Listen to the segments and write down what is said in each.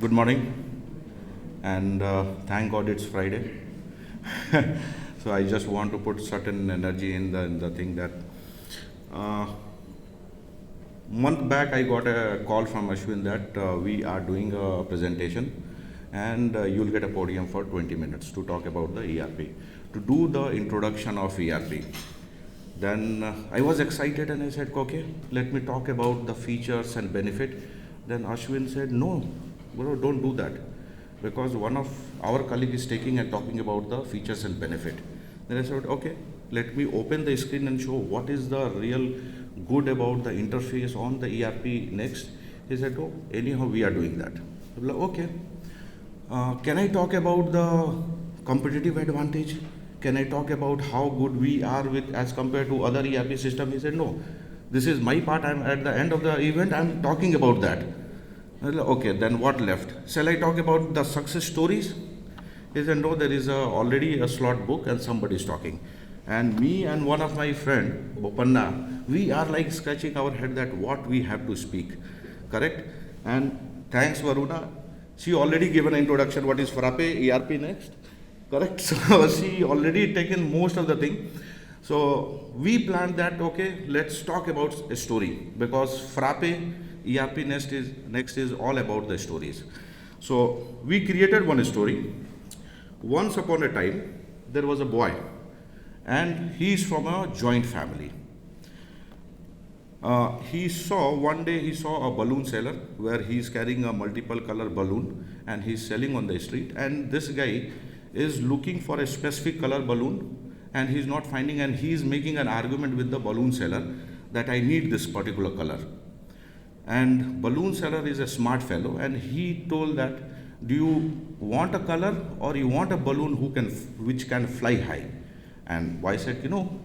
Good morning, and thank God it's Friday. So I just want to put certain energy in the thing that uh, month back I got a call from Ashwin that we are doing a presentation, and you'll get a podium for 20 minutes to talk about the ERP, to do the introduction of ERP. Then I was excited and I said, okay, let me talk about the features and benefit. Then Ashwin said, no, bro, don't do that, because one of our colleague is taking and talking about the features and benefit. Then I said, okay, let me open the screen and show what is the real good about the interface on the ERPNext. He said, oh, anyhow, we are doing that. I was like, okay, can I talk about the competitive advantage? Can I talk about how good we are with as compared to other ERP system? He said, no, this is my part. I'm at the end of the event. I'm talking about that. I said, okay, then what left? Shall I talk about the success stories? He said, no, there is already a slot book and somebody is talking. And me and one of my friend, Bopanna, we are like scratching our head that what we have to speak, correct? And thanks Varuna, she already given an introduction what is Frappe ERPNext, correct? So she already taken most of the thing. So we planned that, okay, let's talk about a story, because Frappe ERPNext is all about the stories. So we created one story. Once upon a time, there was a boy, and he is from a joint family. One day he saw a balloon seller where he is carrying a multiple color balloon and he's selling on the street. And this guy is looking for a specific color balloon and he's not finding, and he's making an argument with the balloon seller that I need this particular color. And balloon seller is a smart fellow, and he told that, do you want a color or you want a balloon which can fly high? And boy said,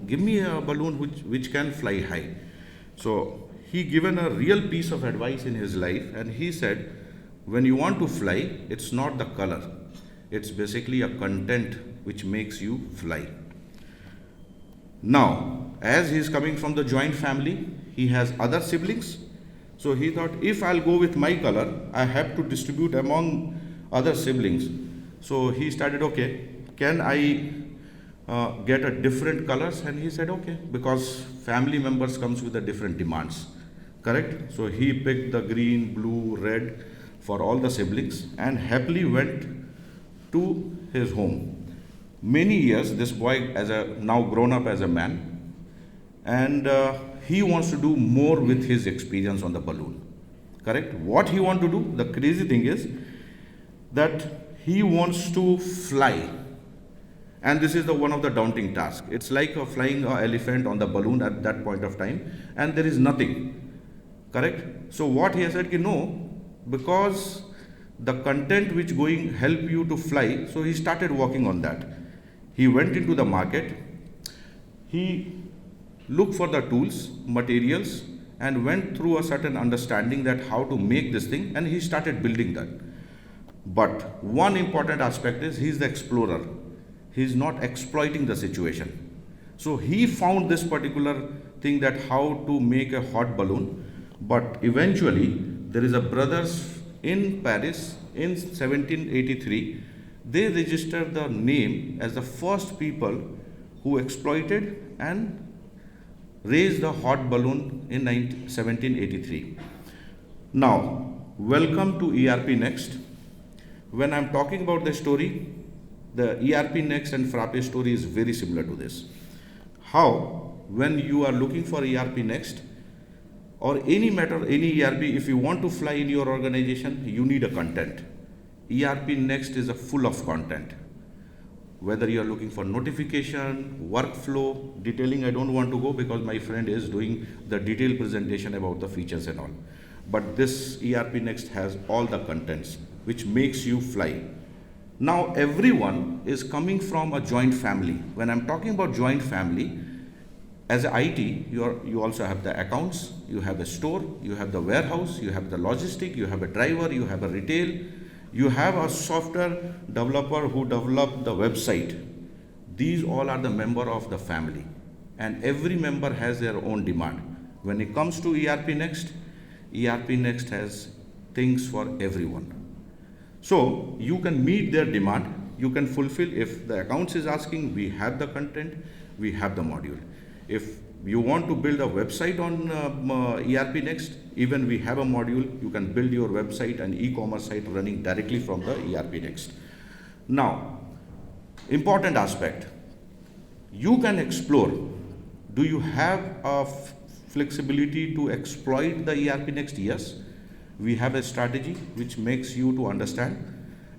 give me a balloon which can fly high. So he given a real piece of advice in his life, and he said, when you want to fly, it's not the color, it's basically a content which makes you fly. Now, as he is coming from the joint family, he has other siblings. So he thought, if I'll go with my color, I have to distribute among other siblings. So he started, okay, can I get a different colors? And he said, okay, because family members comes with the different demands, correct? So he picked the green, blue, red for all the siblings and happily went to his home. Many years, this boy now grown up as a man, and he wants to do more with his experience on the balloon, correct? What he want to do, the crazy thing is that he wants to fly, and this is one of the daunting tasks. It's like flying an elephant on the balloon at that point of time, and there is nothing, correct? So what he has said, no, because the content which going help you to fly, so he started working on that. He went into the market, he looked for the tools, materials, and went through a certain understanding that how to make this thing, and he started building that. But one important aspect is he's the explorer. He's not exploiting the situation. So he found this particular thing that how to make a hot balloon, but eventually there is a brothers in Paris in 1783. They registered the name as the first people who exploited and raised the hot balloon in 1783. Now, welcome to ERPNext. When I'm talking about the story, the ERPNext and Frappe story is very similar to this. How, when you are looking for ERPNext or any ERP, if you want to fly in your organization, you need a content. ERPNext is full of content. Whether you are looking for notification, workflow, detailing, I don't want to go because my friend is doing the detailed presentation about the features and all. But this ERPNext has all the contents which makes you fly. Now everyone is coming from a joint family. When I'm talking about joint family, as a IT, you also have the accounts, you have a store, you have the warehouse, you have the logistic, you have a driver, you have a retail, you have a software developer who developed the website. These all are the member of the family, and every member has their own demand. When it comes to ERPNext has things for everyone. So you can meet their demand, you can fulfill. If the accounts is asking, we have the content, we have the module. If you want to build a website on ERPNext, even we have a module, you can build your website and e-commerce site running directly from the ERPNext. Now, important aspect, you can explore. Do you have a flexibility to exploit the ERPNext? Yes. We have a strategy which makes you to understand,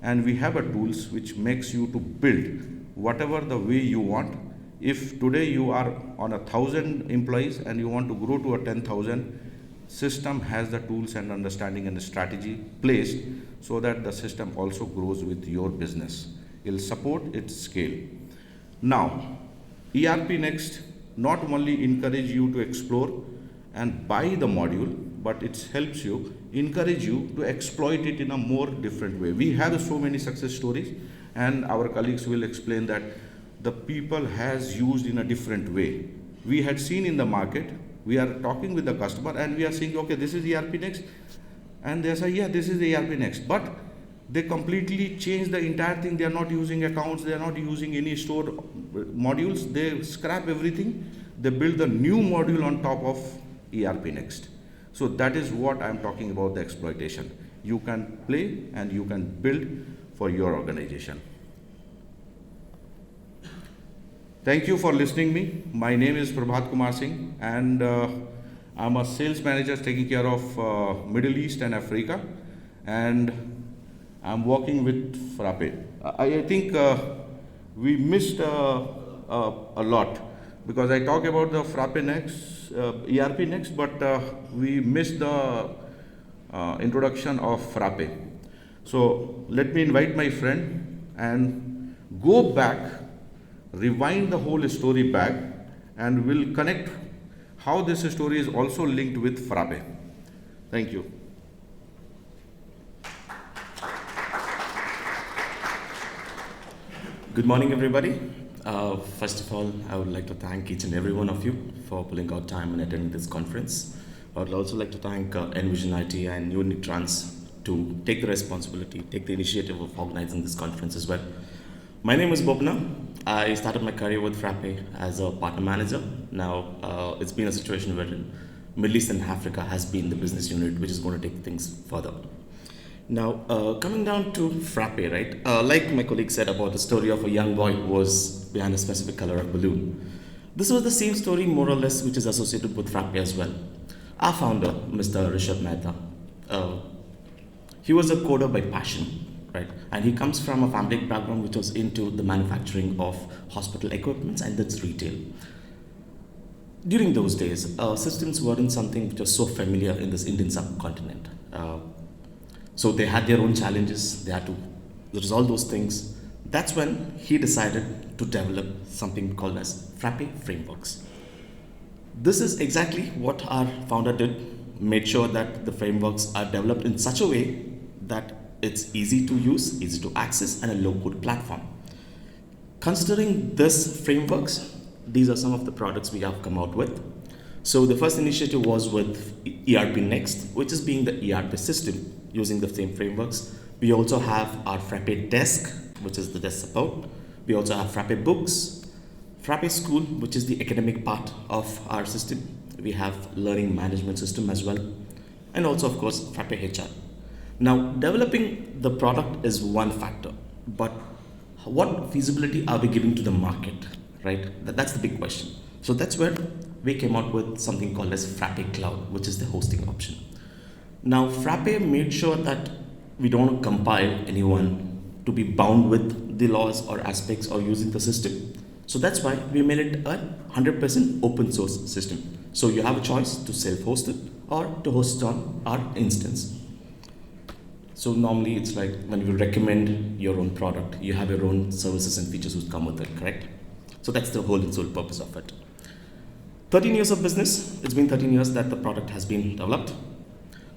and we have a tools which makes you to build whatever the way you want. If today you are on 1,000 employees and you want to grow to a 10,000, system has the tools and understanding and strategy placed so that the system also grows with your business. It will support its scale. Now, ERPNext not only encourage you to explore and buy the module, but it helps you, encourage you to exploit it in a more different way. We have so many success stories, and our colleagues will explain that the people has used in a different way. We had seen in the market, we are talking with the customer and we are saying, okay, this is ERPNext, and they say, yeah, this is the ERPNext, but they completely change the entire thing. They are not using accounts, they are not using any store modules, they scrap everything, they build the new module on top of ERPNext. So that is what I am talking about, the exploitation. You can play and you can build for your organization. Thank you for listening me. My name is Prabhat Kumar Singh, and I'm a sales manager taking care of Middle East and Africa, and I'm working with Frappe. I think we missed a lot, because I talk about the Frappe next, ERPNext, but we missed the introduction of Frappe. So let me invite my friend and go back, rewind the whole story back, and we'll connect how this story is also linked with Frappe. Thank you. Good morning, everybody. First of all, I would like to thank each and every one of you for pulling out time and attending this conference. I would also like to thank nVisionIT and Unitrans to take the responsibility, take the initiative of organizing this conference as well. My name is Bopanna. I started my career with Frappe as a partner manager. Now, it's been a situation where Middle East and Africa has been the business unit which is going to take things further. Now, coming down to Frappe, right? Like my colleague said about the story of a young boy who was behind a specific color of balloon. This was the same story, more or less, which is associated with Frappe as well. Our founder, Mr. Rishabh Mehta, he was a coder by passion, right? And he comes from a family background which was into the manufacturing of hospital equipments and that's retail. During those days, systems weren't something which was so familiar in this Indian subcontinent. So they had their own challenges, they had to resolve those things. That's when he decided to develop something called as Frappe frameworks. This is exactly what our founder did, made sure that the frameworks are developed in such a way that it's easy to use, easy to access, and a low-code platform. Considering this frameworks, these are some of the products we have come out with. So the first initiative was with ERPNext, which is being the ERP system using the same frameworks. We also have our Frappe Desk, which is the desk support. We also have Frappe Books, Frappe School, which is the academic part of our system. We have learning management system as well. And also, of course, Frappe HR. Now, developing the product is one factor, but what feasibility are we giving to the market, right? That's the big question. So that's where we came out with something called as Frappe Cloud, which is the hosting option. Now, Frappe made sure that we don't compile anyone to be bound with the laws or aspects or using the system. So that's why we made it a 100% open source system. So you have a choice to self-host it or to host it on our instance. So normally it's like when you recommend your own product, you have your own services and features which come with it, correct? So that's the whole and sole purpose of it. 13 years of business, it's been 13 years that the product has been developed.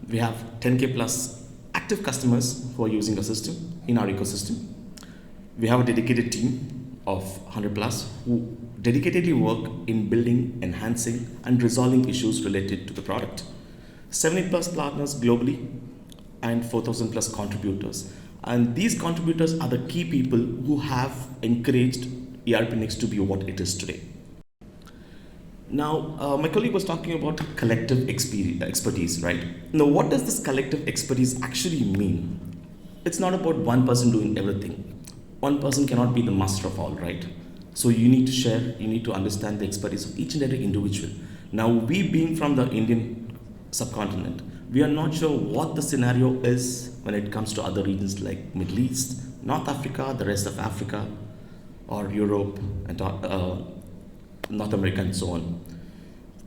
We have 10K plus active customers who are using the system in our ecosystem. We have a dedicated team of 100 plus who dedicatedly work in building, enhancing, and resolving issues related to the product. 70 plus partners globally and 4,000 plus contributors. And these contributors are the key people who have encouraged ERPNext to be what it is today. Now, my colleague was talking about collective expertise, right? Now, what does this collective expertise actually mean? It's not about one person doing everything. One person cannot be the master of all, right? So you need to share, you need to understand the expertise of each and every individual. Now, we being from the Indian subcontinent, we are not sure what the scenario is when it comes to other regions like Middle East, North Africa, the rest of Africa, or Europe, and North America, and so on.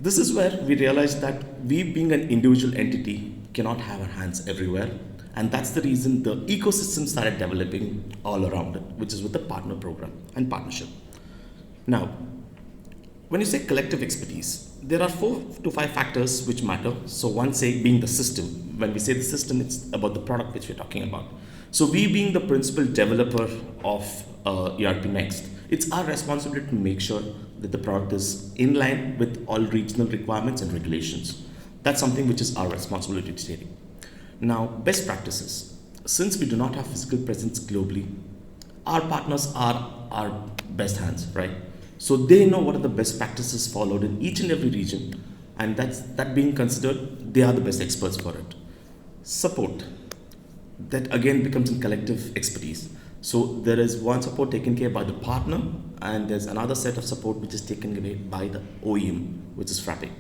This is where we realize that we, being an individual entity, cannot have our hands everywhere. And that's the reason the ecosystem started developing all around it, which is with the partner program and partnership. Now, when you say collective expertise, there are 4 to 5 factors which matter. So one say being the system. When we say the system, it's about the product which we're talking about. So we being the principal developer of ERPNext, it's our responsibility to make sure that the product is in line with all regional requirements and regulations. That's something which is our responsibility to take. Now, best practices. Since we do not have physical presence globally, our partners are our best hands, right? So they know what are the best practices followed in each and every region, and that being considered, they are the best experts for it. Support. That again becomes a collective expertise. So there is one support taken care by the partner, and there's another set of support which is taken away by the OEM, which is Frappe.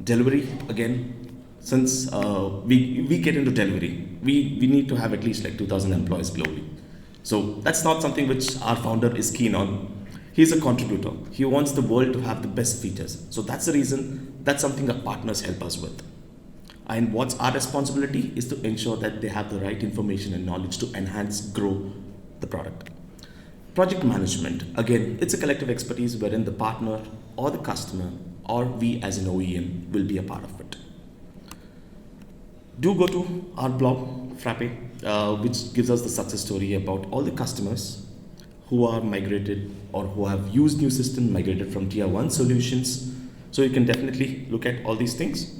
Delivery, again, since we get into delivery, we need to have at least like 2,000 employees globally. So that's not something which our founder is keen on. He's a contributor. He wants the world to have the best features. So that's the reason, that's something our partners help us with. And what's our responsibility is to ensure that they have the right information and knowledge to enhance, grow the product. Project management, again, it's a collective expertise wherein the partner or the customer or we as an OEM will be a part of it. Do go to our blog, Frappe, which gives us the success story about all the customers who are migrated or who have used new system, migrated from tier 1 solutions. So you can definitely look at all these things.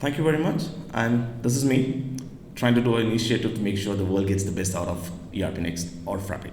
Thank you very much. And this is me trying to do an initiative to make sure the world gets the best out of ERPNext or Frappe.